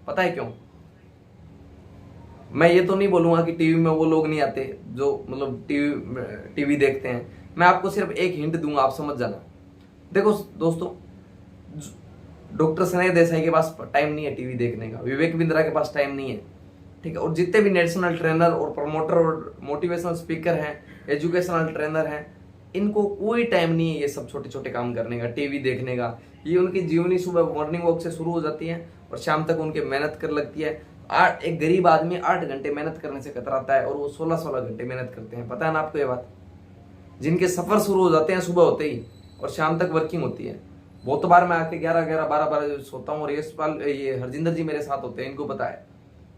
पता है क्यों? मैं ये तो नहीं बोलूंगा कि टीवी में वो लोग नहीं आते जो मतलब टीवी देखते हैं। मैं आपको सिर्फ एक हिंट दूंगा, आप समझ जाना। देखो दोस्तों, डॉक्टर स्नेह देसाई के पास टाइम नहीं है टीवी देखने का, विवेक बिंद्रा के पास टाइम नहीं है, ठीक है। और जितने भी नेशनल ट्रेनर और प्रमोटर और मोटिवेशनल स्पीकर हैं, एजुकेशनल ट्रेनर हैं, इनको कोई टाइम नहीं है ये सब छोटे छोटे काम करने का, टीवी देखने का। ये उनकी जीवनी सुबह मॉर्निंग वॉक से शुरू हो जाती है और शाम तक उनके मेहनत कर लगती है। एक गरीब आदमी 8 घंटे मेहनत करने से कतराता है और वो 16-16 घंटे मेहनत करते हैं। पता है ना आपको ये बात? जिनके सफर शुरू हो जाते हैं सुबह होते ही और शाम तक वर्किंग होती है। बहुत बार मैं आके 11-11, 12-12 सोता हूँ और ये हरजिंदर जी मेरे साथ होते हैं, इनको पता है,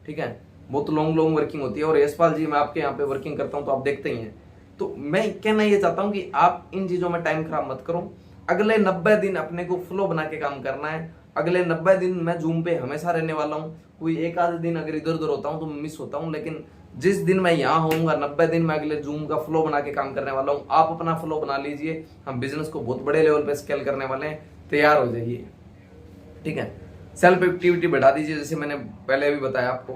ठीक है। बहुत लॉन्ग वर्किंग होती है और यशपाल जी मैं आपके यहाँ पे वर्किंग करता हूँ तो आप देखते ही हैं। तो मैं कहना ये चाहता हूँ कि आप इन चीजों में टाइम खराब मत करो। अगले 90 दिन अपने को फ्लो बना के काम करना है। अगले 90 दिन मैं जूम पे हमेशा रहने वाला हूँ। कोई एक आध दिन अगर इधर उधर होता हूँ तो मिस होता हूँ, लेकिन जिस दिन मैं यहाँ होऊंगा 90 दिन में अगले जूम का फ्लो बना के काम करने वाला हूँ। आप अपना फ्लो बना लीजिए, हम बिजनेस को बहुत बड़े लेवल पे स्केल करने वाले हैं, तैयार हो जाइए, ठीक है। सेल्फ एक्टिविटी बढ़ा दीजिए, जैसे मैंने पहले भी बताया आपको।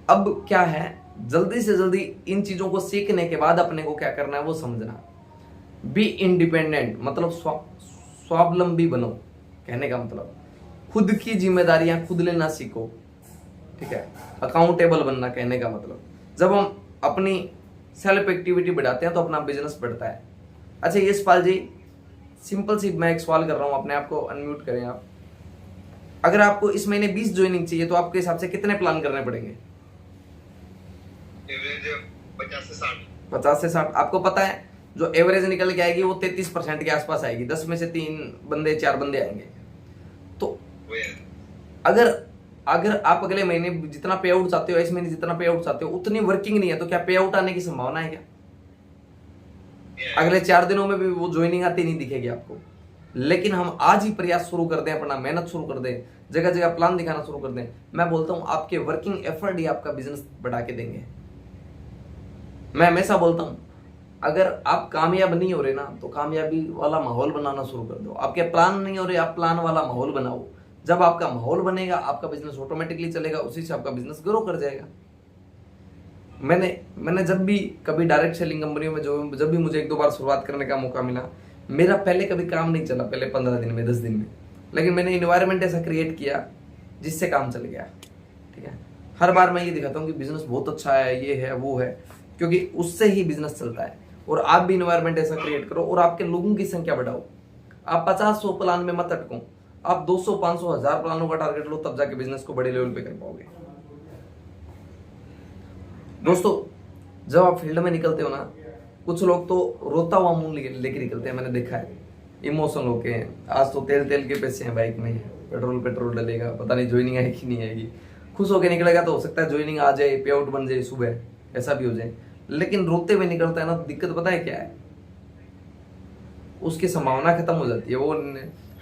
अब क्या है, जल्दी से जल्दी इन चीजों को सीखने के बाद अपने को क्या करना है वो समझना। बी इंडिपेंडेंट मतलब स्वावलंबी बनो, कहने का मतलब खुद की जिम्मेदारियां खुद लेना सीखो, ठीक है। अकाउंटेबल बनना, कहने का मतलब जब हम अपनी सेल्फ एक्टिविटी बढ़ाते हैं तो अपना बिजनेस बढ़ता है। अच्छा यशपाल जी, सिंपल सी मैं एक सवाल कर रहा हूं, अपने आप को अनम्यूट करें आप। अगर आपको इस महीने 20 ज्वाइनिंग चाहिए तो आपके हिसाब से कितने प्लान करने पड़ेंगे? 50 से 60। आपको पता है जो एवरेज निकल के आएगी वो 33% के आसपास आएगी। 10 में से 3 बंदे 4 बंदे आएंगे। तो अगर अगर आप अगले महीने जितना पे आउट चाहते हो, इस महीने जितना पे आउट चाहते हो, उतनी वर्किंग नहीं है, तो क्या पे आउट आने की संभावना है क्या? अगले 4 दिनों में भी वो ज्वाइनिंग आती नहीं दिखेगी आपको। लेकिन हम आज ही प्रयास शुरू कर दें, अपना मेहनत शुरू कर दें, जगह जगह प्लान दिखाना शुरू कर दें, मैं बोलता हूं आपके वर्किंग एफर्ट ही आपका बिजनेस बढ़ा के देंगे। मैं हमेशा बोलता हूं अगर आप कामयाब नहीं हो रहे ना तो कामयाबी वाला माहौल बनाना शुरू कर दो। आपके प्लान नहीं हो रहे, आप प्लान वाला माहौल बनाओ। जब आपका माहौल बनेगा आपका बिजनेस ऑटोमेटिकली चलेगा, उसी से आपका बिजनेस ग्रो कर जाएगा। मैंने जब भी कभी डायरेक्ट सेलिंग कंपनियों में जब भी मुझे 1-2 बार शुरुआत करने का मौका मिला, मेरा पहले कभी काम नहीं चला, पहले 15 दिन में 10 दिन में, लेकिन मैंने इन्वायरमेंट ऐसा क्रिएट किया जिससे काम चल गया, ठीक है। हर बार मैं ये दिखाता हूँ कि बिजनेस बहुत अच्छा है, ये है वो है, क्योंकि उससे ही बिजनेस चलता है। और आप भी इन्वायरमेंट ऐसा क्रिएट करो और आपके लोगों की संख्या बढ़ाओ। आप 50-100 प्लान में मत अटको, आप 200, 500, 1000 प्लानों का टारगेट लो, तब जाके बिजनेस को बड़े लेवल पे कर पाओगे। दोस्तों जब आप फील्ड में निकलते हो ना, कुछ लोग तो रोता हुआ मुंह लेके निकलते हैं, मैंने देखा है, इमोशनल होके। आज तो तेल के पैसे हैं बाइक में, पेट्रोल डलेगा, पता नहीं ज्वाइनिंग आएगी कि नहीं आएगी। खुश होके निकलेगा तो हो सकता है ज्वाइनिंग आ जाए, पे आउट बन जाए सुबह, ऐसा भी हो जाए। लेकिन रोते हुए निकलता है ना, दिक्कत पता है क्या है, उसकी संभावना खत्म हो जाती है। वो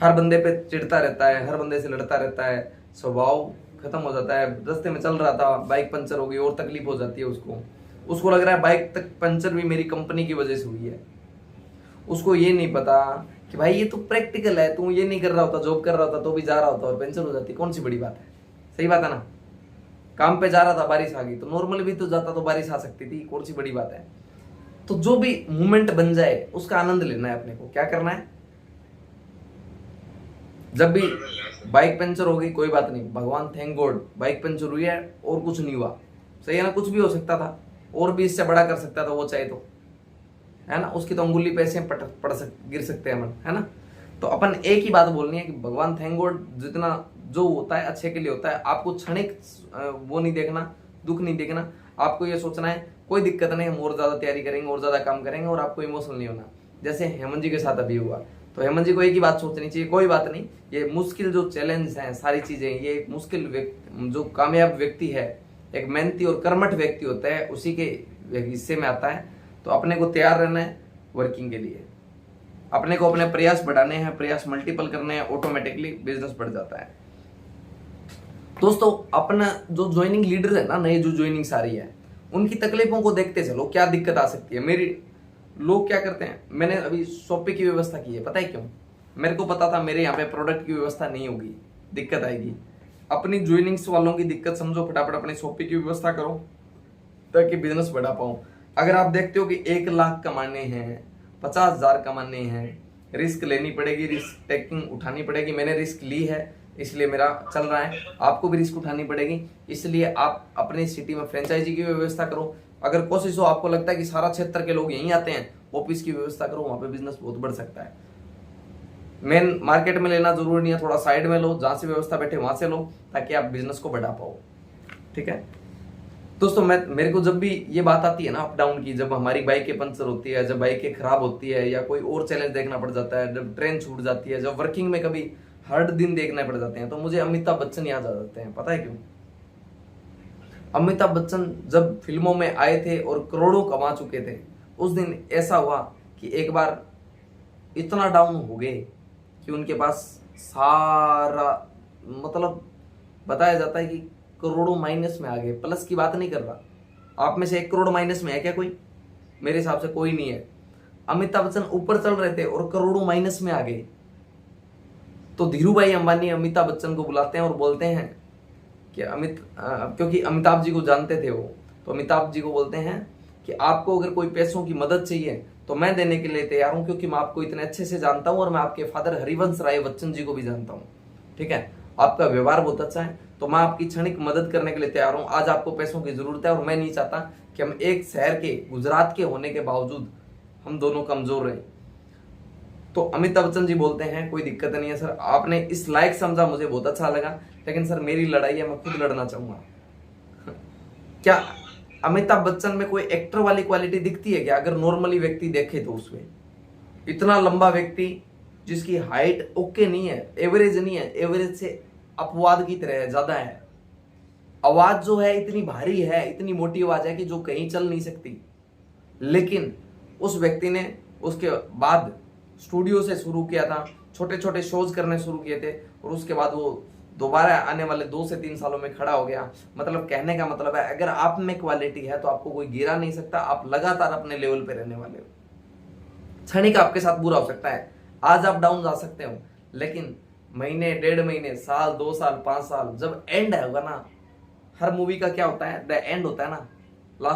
हर बंदे पे चिढ़ता रहता है, हर बंदे से लड़ता रहता है, स्वभाव खत्म हो जाता है। रास्ते में चल रहा था, बाइक पंचर हो गई और तकलीफ हो जाती है उसको लग रहा है बाइक तक पंचर भी मेरी कंपनी की वजह से हुई है। उसको ये नहीं पता कि भाई ये तो प्रैक्टिकल है, तू ये नहीं कर रहा होता, जॉब कर रहा होता तो भी जा रहा होता और पंचर हो जाती, कौन सी बड़ी बात है? सही बात है ना। काम पे जा रहा था, बारिश आ गई, तो नॉर्मल भी तो जाता तो बारिश आ सकती थी, कौन सी बड़ी बात है? तो जो भी मूवमेंट बन जाए उसका आनंद लेना है। अपने को क्या करना है, जब भी बाइक पंचर हो गई कोई बात नहीं, भगवान थैंक गॉड बाइक पंचर हुई है और कुछ नहीं हुआ, सही है ना। कुछ भी हो सकता था और भी इससे बड़ा कर सकता था वो चाहे तो, है ना। उसकी तो अंगुली पे ऐसे गिर सकते हैं है ना। तो अपन एक ही बात बोलनी है कि भगवान थैंक गॉड, जितना जो होता है अच्छे के लिए होता है। आपको क्षणिक वो नहीं देखना, दुख नहीं देखना, आपको ये सोचना है कोई दिक्कत नहीं, हम और ज्यादा तैयारी करेंगे और ज्यादा काम करेंगे, और आपको इमोशनल नहीं होना। जैसे हेमंत जी के साथ अभी हुआ, तो हेमंत जी को एक ही बात सोचनी चाहिए, कोई बात नहीं, ये मुश्किल जो चैलेंज है, सारी चीजें, ये एक मुश्किल जो कामयाब व्यक्ति है, एक मेहनती और कर्मठ व्यक्ति होता है, उसी के हिस्से में आता है। तो अपने को तैयार रहना है वर्किंग के लिए, अपने को अपने प्रयास बढ़ाने हैं, प्रयास मल्टीपल करने हैं, ऑटोमेटिकली बिजनेस बढ़ जाता है। दोस्तों अपना जो ज्वाइनिंग लीडर है ना, नई जो ज्वाइनिंग सारी है, उनकी तकलीफों को देखते चलो, क्या दिक्कत आ सकती है। मेरी लोग क्या करते हैं, मैंने अभी शॉपे की व्यवस्था की है, पता है क्यों? मेरे को पता था मेरे यहाँ पे प्रोडक्ट की व्यवस्था नहीं होगी, दिक्कत आएगी। अपनी ज्वाइनिंग्स वालों की दिक्कत समझो, फटाफट अपनी शॉपिंग की व्यवस्था करो ताकि बिजनेस बढ़ा पाओ। अगर आप देखते हो कि 1 लाख कमाने हैं, 50,000 कमाने हैं, रिस्क लेनी पड़ेगी, रिस्क टेकिंग उठानी पड़ेगी। मैंने रिस्क ली है इसलिए मेरा चल रहा है, आपको भी रिस्क उठानी पड़ेगी। इसलिए आप अपनी सिटी में फ्रेंचाइजी की व्यवस्था करो। अगर कोशिश हो, आपको लगता है कि सारा क्षेत्र के लोग यहीं आते हैं, ऑफिस की व्यवस्था करो, वहां पे बिजनेस बहुत बढ़ सकता है। मेन मार्केट में लेना जरूरी नहीं है, थोड़ा साइड में लो, जहां से व्यवस्था बैठे वहां से लो ताकि आप बिजनेस को बढ़ा पाओ। ठीक है दोस्तों, मेरे को जब भी ये बात आती है ना अप डाउन की, जब हमारी बाइकें पंचर होती है, जब बाइकें खराब होती है, या कोई और चैलेंज देखना पड़ जाता है, जब ट्रेन छूट जाती है, जब वर्किंग में कभी हर दिन देखने पड़ जाते हैं, तो मुझे अमिताभ बच्चन याद आ जाते हैं। पता है क्यों? अमिताभ बच्चन जब फिल्मों में आए थे और करोड़ों कमा चुके थे, उस दिन ऐसा हुआ कि एक बार इतना डाउन हो गए कि उनके पास सारा, मतलब बताया जाता है कि करोड़ों माइनस में आ गए। प्लस की बात नहीं कर रहा। आप में से 1 करोड़ माइनस में है क्या कोई? मेरे हिसाब से कोई नहीं है। अमिताभ बच्चन ऊपर चल रहे थे और करोड़ों माइनस में आ गए। तो धीरू भाई अंबानी अमिताभ बच्चन को बुलाते हैं और बोलते हैं कि क्योंकि अमिताभ जी को जानते थे वो, तो अमिताभ जी को बोलते हैं कि आपको अगर कोई पैसों की मदद चाहिए तो मैं देने के लिए तैयार हूं, क्योंकि मैं आपको इतने अच्छे से जानता हूं और मैं आपके फादर हरिवंश राय बच्चन जी को भी जानता हूं। ठीक है, आपका व्यवहार बहुत अच्छा है, तो मैं आपकी क्षणिक मदद करने के लिए तैयार हूं। आज आपको पैसों की जरूरत है और मैं नहीं चाहता कि हम एक शहर के, गुजरात के होने के बावजूद हम दोनों कमजोर रहे। तो अमिताभ बच्चन जी बोलते हैं कोई दिक्कत नहीं है सर, आपने इस लायक समझा, मुझे बहुत अच्छा लगा, लेकिन सर मेरी लड़ाई है, मैं खुद लड़ना चाहूंगा। क्या अमिताभ बच्चन में कोई एक्टर वाली क्वालिटी दिखती है क्या? अगर नॉर्मली व्यक्ति देखे तो उसमें इतना लंबा व्यक्ति जिसकी हाइट ओके नहीं है, एवरेज नहीं है, एवरेज से अपवाद की तरह है, ज्यादा है। आवाज जो है इतनी भारी है, इतनी मोटी आवाज है कि जो कहीं चल नहीं सकती, लेकिन उस व्यक्ति ने उसके बाद स्टूडियो से शुरू किया था, छोटे छोटे शोज करने शुरू किए थे, और उसके बाद वो दोबारा आने वाले 2 से 3 सालों में खड़ा हो गया। मतलब कहने का मतलब है, अगर आप में क्वालिटी है तो आपको कोई गिरा नहीं सकता। आप लगातार अपने लेवल पे रहने वाले हो। क्षणिक आपके साथ बुरा हो सकता है, आज आप डाउन जा सकते हो, लेकिन महीने, 1.5 महीने, साल, 2 साल, 5 साल, जब एंड होगा ना, हर मूवी का क्या होता है, द एंड होता है ना,